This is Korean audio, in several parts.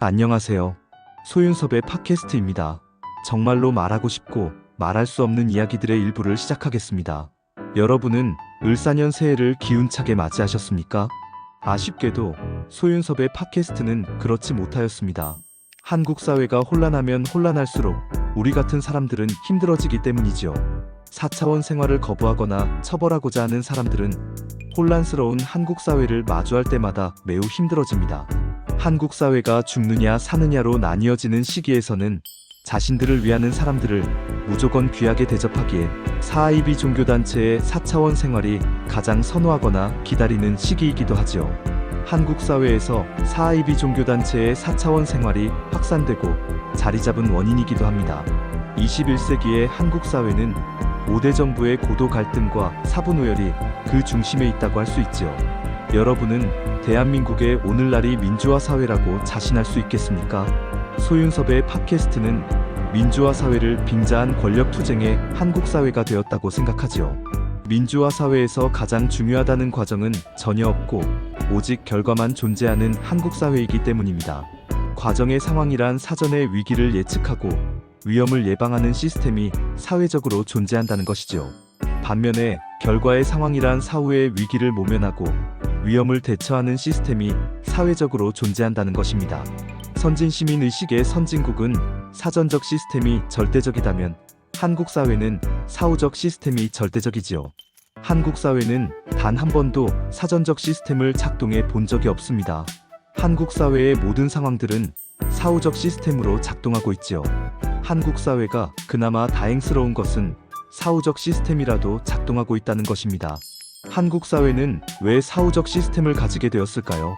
안녕하세요. 소윤섭의 팟캐스트입니다. 정말로 말하고 싶고 말할 수 없는 이야기들의 일부를 시작하겠습니다. 여러분은 을사년 새해를 기운차게 맞이하셨습니까? 아쉽게도 소윤섭의 팟캐스트는 그렇지 못하였습니다. 한국 사회가 혼란하면 혼란할수록 우리 같은 사람들은 힘들어지기 때문이죠. 4차원 생활을 거부하거나 처벌하고자 하는 사람들은 혼란스러운 한국 사회를 마주할 때마다 매우 힘들어집니다. 한국 사회가 죽느냐 사느냐로 나뉘어지는 시기에서는 자신들을 위하는 사람들을 무조건 귀하게 대접하기에 사이비 종교단체의 4차원 생활이 가장 선호하거나 기다리는 시기이기도 하지요. 한국 사회에서 사이비 종교단체의 4차원 생활이 확산되고 자리잡은 원인이기도 합니다. 21세기의 한국 사회는 5대 정부의 고도 갈등과 사분오열이 그 중심에 있다고 할 수 있지요. 여러분은 대한민국의 오늘날이 민주화 사회라고 자신할 수 있겠습니까? 소윤섭의 팟캐스트는 민주화 사회를 빙자한 권력 투쟁의 한국 사회가 되었다고 생각하지요. 민주화 사회에서 가장 중요하다는 과정은 전혀 없고 오직 결과만 존재하는 한국 사회이기 때문입니다. 과정의 상황이란 사전의 위기를 예측하고 위험을 예방하는 시스템이 사회적으로 존재한다는 것이죠. 반면에 결과의 상황이란 사후의 위기를 모면하고 위험을 대처하는 시스템이 사회적으로 존재한다는 것입니다. 선진시민의식의 선진국은 사전적 시스템이 절대적이다면 한국 사회는 사후적 시스템이 절대적이지요. 한국 사회는 단 한 번도 사전적 시스템을 작동해 본 적이 없습니다. 한국 사회의 모든 상황들은 사후적 시스템으로 작동하고 있지요. 한국 사회가 그나마 다행스러운 것은 사후적 시스템이라도 작동하고 있다는 것입니다. 한국 사회는 왜 사후적 시스템을 가지게 되었을까요?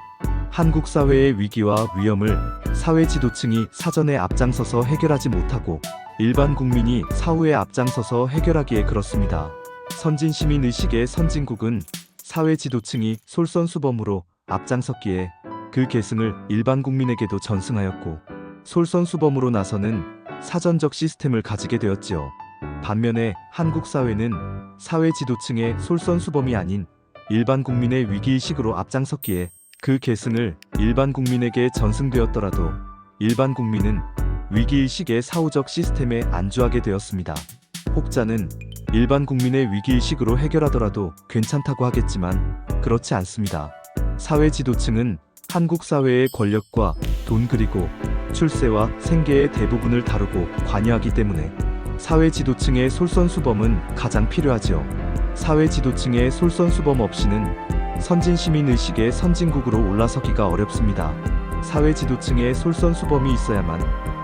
한국 사회의 위기와 위험을 사회 지도층이 사전에 앞장서서 해결하지 못하고 일반 국민이 사후에 앞장서서 해결하기에 그렇습니다. 선진시민의식의 선진국은 사회 지도층이 솔선수범으로 앞장섰기에 그 계승을 일반 국민에게도 전승하였고 솔선수범으로 나서는 사전적 시스템을 가지게 되었지요. 반면에 한국 사회는 사회 지도층의 솔선수범이 아닌 일반 국민의 위기의식으로 앞장섰기에 그 계승을 일반 국민에게 전승되었더라도 일반 국민은 위기의식의 사후적 시스템에 안주하게 되었습니다. 혹자는 일반 국민의 위기의식으로 해결하더라도 괜찮다고 하겠지만 그렇지 않습니다. 사회 지도층은 한국 사회의 권력과 돈 그리고 출세와 생계의 대부분을 다루고 관여하기 때문에 사회 지도층의 솔선수범은 가장 필요하지요. 사회 지도층의 솔선수범 없이는 선진시민의식의 선진국으로 올라서기가 어렵습니다. 사회 지도층의 솔선수범이 있어야만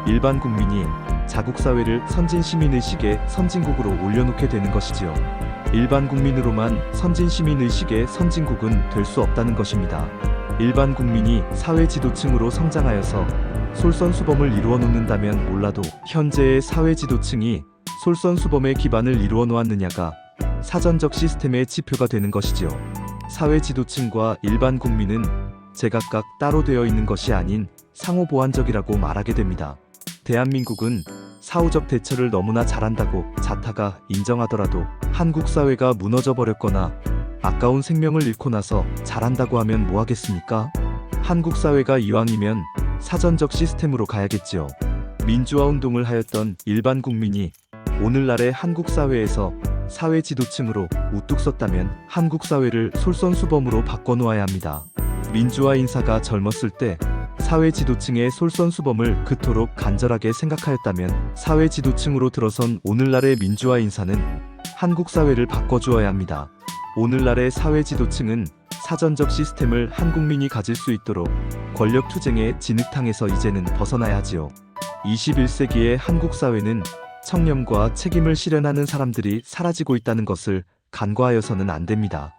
일반 국민이 자국사회를 선진시민의식의 선진국으로 올려놓게 되는 것이지요. 일반 국민으로만 선진시민의식의 선진국은 될 수 없다는 것입니다. 일반 국민이 사회 지도층으로 성장하여서 솔선수범을 이루어 놓는다면 몰라도 현재의 사회 지도층이 솔선수범의 기반을 이루어 놓았느냐가 사전적 시스템의 지표가 되는 것이지요. 사회 지도층과 일반 국민은 제각각 따로 되어 있는 것이 아닌 상호보완적이라고 말하게 됩니다. 대한민국은 사후적 대처를 너무나 잘한다고 자타가 인정하더라도 한국 사회가 무너져 버렸거나 아까운 생명을 잃고 나서 잘한다고 하면 뭐 하겠습니까? 한국 사회가 이왕이면 사전적 시스템으로 가야겠지요. 민주화 운동을 하였던 일반 국민이 오늘날의 한국 사회에서 사회 지도층으로 우뚝 섰다면 한국 사회를 솔선수범으로 바꿔놓아야 합니다. 민주화 인사가 젊었을 때 사회 지도층의 솔선수범을 그토록 간절하게 생각하였다면 사회 지도층으로 들어선 오늘날의 민주화 인사는 한국 사회를 바꿔주어야 합니다. 오늘날의 사회 지도층은 사전적 시스템을 한 국민이 가질 수 있도록 권력 투쟁의 진흙탕에서 이제는 벗어나야 하지요. 21세기의 한국 사회는 청렴과 책임을 실현하는 사람들이 사라지고 있다는 것을 간과하여서는 안 됩니다.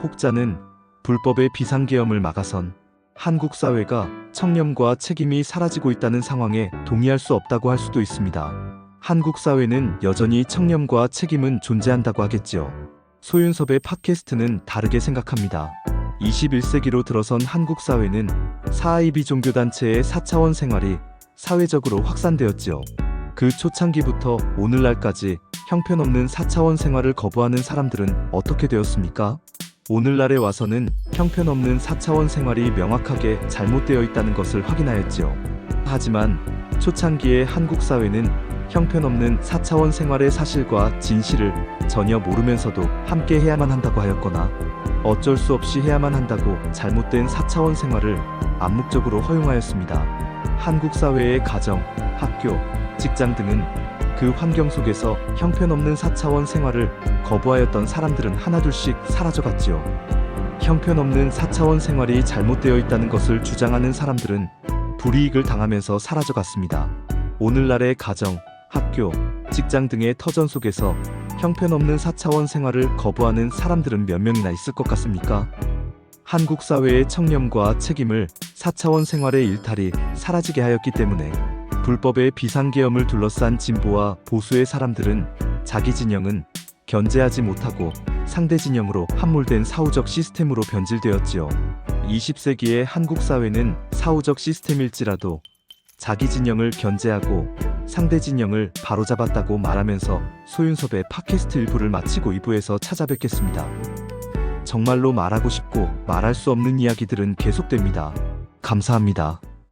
혹자는 불법의 비상계엄을 막아선 한국 사회가 청렴과 책임이 사라지고 있다는 상황에 동의할 수 없다고 할 수도 있습니다. 한국 사회는 여전히 청렴과 책임은 존재한다고 하겠지요. 소윤섭의 팟캐스트는 다르게 생각합니다. 21세기로 들어선 한국 사회는 사이비 종교단체의 4차원 생활이 사회적으로 확산되었지요. 그 초창기부터 오늘날까지 형편없는 4차원 생활을 거부하는 사람들은 어떻게 되었습니까? 오늘날에 와서는 형편없는 4차원 생활이 명확하게 잘못되어 있다는 것을 확인하였지요. 하지만 초창기의 한국 사회는 형편없는 4차원 생활의 사실과 진실을 전혀 모르면서도 함께 해야만 한다고 하였거나 어쩔 수 없이 해야만 한다고 잘못된 4차원 생활을 암묵적으로 허용하였습니다. 한국 사회의 가정, 학교, 직장 등은 그 환경 속에서 형편없는 4차원 생활을 거부하였던 사람들은 하나둘씩 사라져갔지요. 형편없는 4차원 생활이 잘못되어 있다는 것을 주장하는 사람들은 불이익을 당하면서 사라져갔습니다. 오늘날의 가정, 학교, 직장 등의 터전 속에서 형편없는 4차원 생활을 거부하는 사람들은 몇 명이나 있을 것 같습니까? 한국 사회의 청렴과 책임을 4차원 생활의 일탈이 사라지게 하였기 때문에 불법의 비상계엄을 둘러싼 진보와 보수의 사람들은 자기 진영은 견제하지 못하고 상대 진영으로 함몰된 사후적 시스템으로 변질되었지요. 20세기의 한국 사회는 사후적 시스템일지라도 자기 진영을 견제하고 상대 진영을 바로잡았다고 말하면서 소윤섭의 팟캐스트 1부를 마치고 2부에서 찾아뵙겠습니다. 정말로 말하고 싶고 말할 수 없는 이야기들은 계속됩니다. 감사합니다.